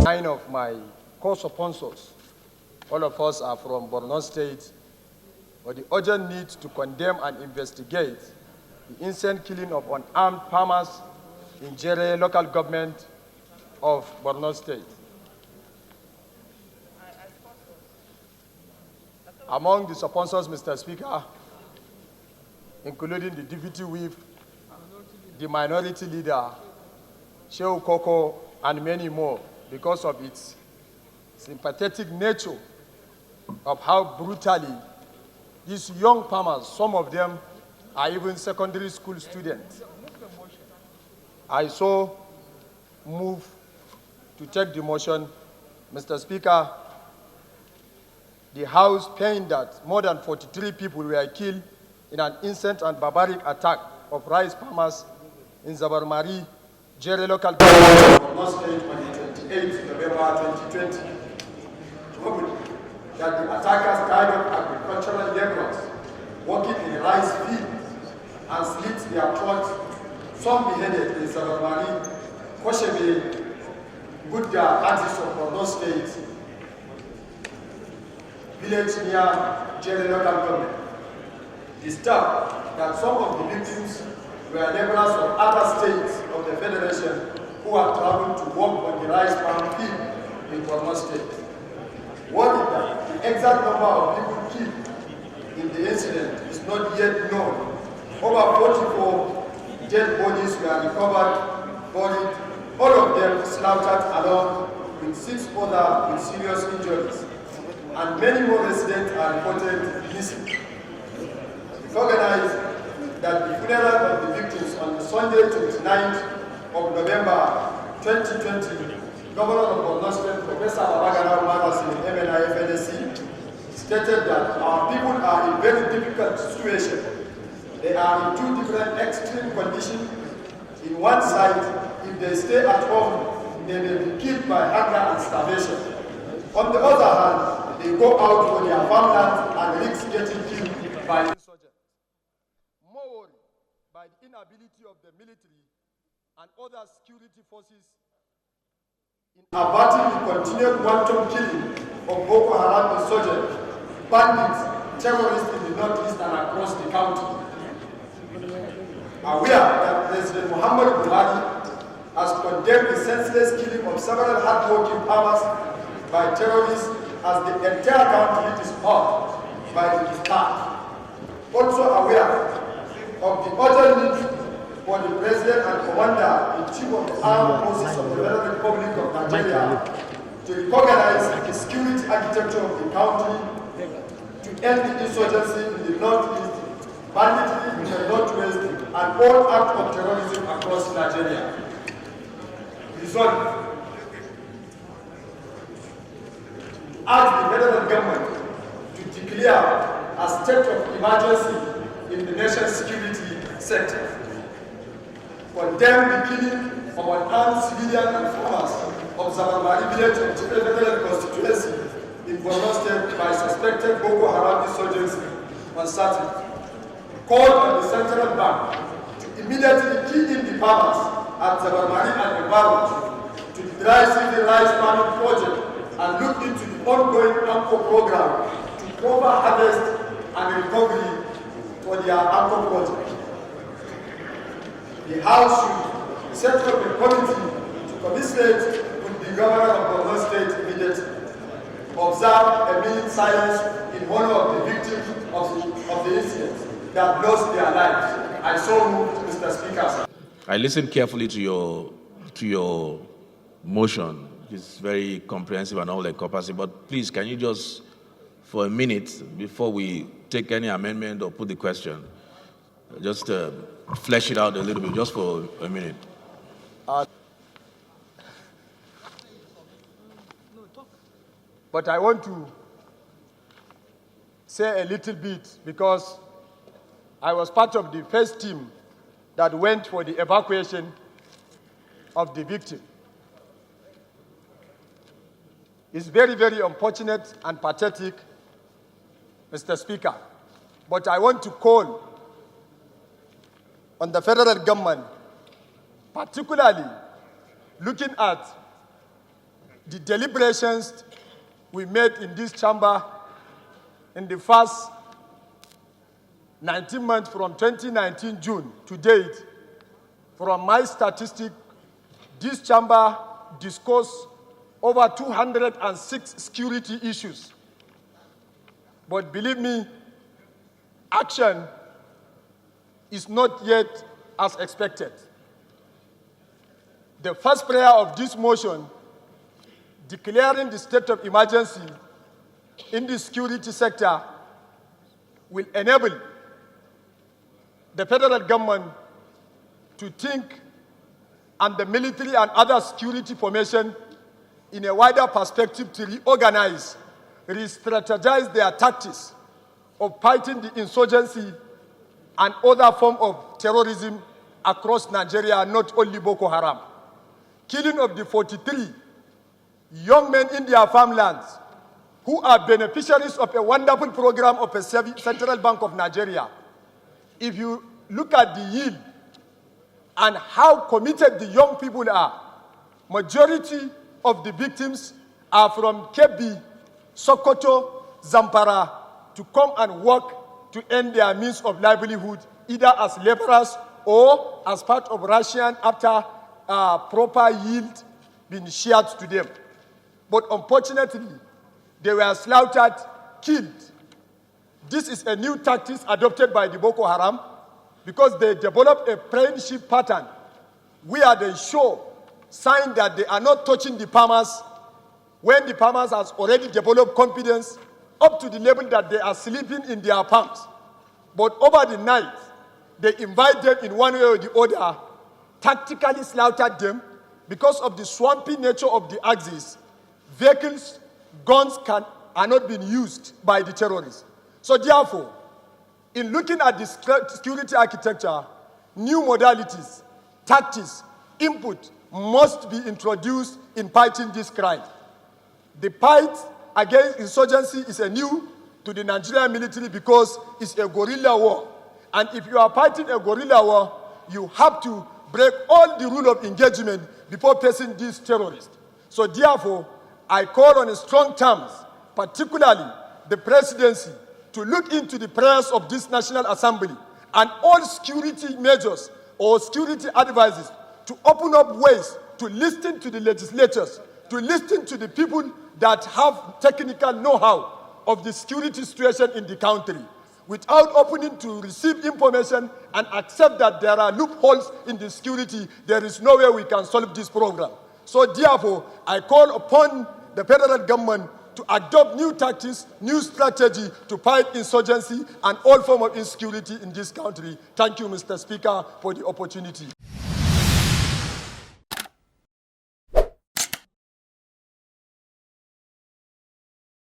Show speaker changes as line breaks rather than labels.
9 of my co-sponsors, all of us are from Borno State, for the urgent need to condemn and investigate the insane killing of unarmed farmers in Jere local government of Borno State. Among the sponsors, Mr. Speaker, including the Deputy Whip, the Minority Leader, Shehu Koko, and many more, because of its sympathetic nature of how brutally these young farmers, some of them are even secondary school students. I so move to take the motion. Mr. Speaker, the House pained that more than 43 people were killed in an instant and barbaric attack of rice farmers in Zabarmari, Jere local government of Borno State on the 28th November 2020. That the attackers died of agricultural laborers working in rice fields and slit their throats, some beheaded in Satomi, Koshobe, Buddha, artists of Borno State, village near Jere local government. Disturbed that some of the victims were laborers from other states of the Federation who had traveled to work on the rice farm field in Borno State. Worried that the exact number of people killed in the incident is not yet known. Over 44 dead bodies were recovered, buried, all of them slaughtered along with 6 others with serious injuries, and many more residents are reported missing. It organized that the funeral of the victims on the Sunday 29th of November 2020, Governor of Borno State, Professor Babagana Maras in MNIFNSC, stated that our people are in very difficult situation. They are in 2 different extreme conditions. In one side, if they stay at home, they may be killed by hunger and starvation. On the other hand, they go out for their farmland and risk getting killed by insurgents. More worried by the inability of the military and other security forces in averting the continued wanton killing of Boko Haram insurgents, bandits, terrorists in the northeast and across the country. Aware that President Muhammad Buhari has condemned the senseless killing of several hard-working farmers by terrorists as the entire country is hurt by the attack. Also aware of the urgent need for the President and Commander-in-Chief of the Armed Forces of the Federal Republic of Nigeria to recognize the security architecture of the country, to end the insurgency in the northeast, banditry in the northwest, and all acts of terrorism across Nigeria. Resolve. Ask the federal government to declare a state of emergency in the nation's security sector. Condemn the killing of unarmed civilian and farmers of Zabarmari village of Jere Federal Constituency in Borno State by suspected Boko Haram insurgency on Saturday. Call on the central bank to immediately key in the farmers at Zabarmari and environment to the dry season rice farming project and look into the ongoing ANCO program to cover harvest and recovery for their ANCO project. The House should set up a committee to commiserate with the Governor of Borno State immediately. Observe a minute silence in honor of the victims of the incident that lost their lives. I so move, Mr. Speaker.
I listened carefully to your motion. It's very comprehensive and all encompassing. But please, can you just, for a minute, before we take any amendment or put the question, just flesh it out a little bit, just for a minute.
But I want to say a little bit because I was part of the first team that went for the evacuation of the victim. It's very, very unfortunate and pathetic, Mr. Speaker. But I want to call on the federal government, particularly looking at the deliberations we made in this chamber in the first 19 months from 2019 June to date, from my statistic, this chamber discussed over 206 security issues. But believe me, action is not yet as expected. The first prayer of this motion, declaring the state of emergency in the security sector, will enable the federal government to think and the military and other security formation in a wider perspective to reorganize, re-strategize their tactics of fighting the insurgency and other forms of terrorism across Nigeria, not only Boko Haram. Killing of the 43 young men in their farmlands who are beneficiaries of a wonderful program of a Central Bank of Nigeria. If you look at the yield and how committed the young people are, majority of the victims are from Kebbi, Sokoto, Zamfara, to come and work to earn their means of livelihood, either as laborers or as part of ration after proper yield being shared to them. But unfortunately, they were slaughtered, killed. This is a new tactic adopted by the Boko Haram because they developed a friendship pattern where they show signs that they are not touching the farmers when the farmers has already developed confidence up to the level that they are sleeping in their farms. But over the night, they invite them in one way or the other, tactically slaughtered them because of the swampy nature of the axis. Vehicles, guns are not being used by the terrorists. So therefore, in looking at the security architecture, new modalities, tactics, input must be introduced in fighting this crime. The fight against insurgency is a new to the Nigerian military because it's a guerrilla war. And if you are fighting a guerrilla war, you have to break all the rule of engagement before facing these terrorists. So therefore, I call on strong terms, particularly the presidency, to look into the prayers of this National Assembly and all security measures or security advices to open up ways to listen to the legislators, to listen to the people that have technical know-how of the security situation in the country, without opening to receive information and accept that there are loopholes in the security. There is no way we can solve this program. So therefore, I call upon the federal government to adopt new tactics, new strategy to fight insurgency and all forms of insecurity in this country. Thank you, Mr. Speaker, for the opportunity.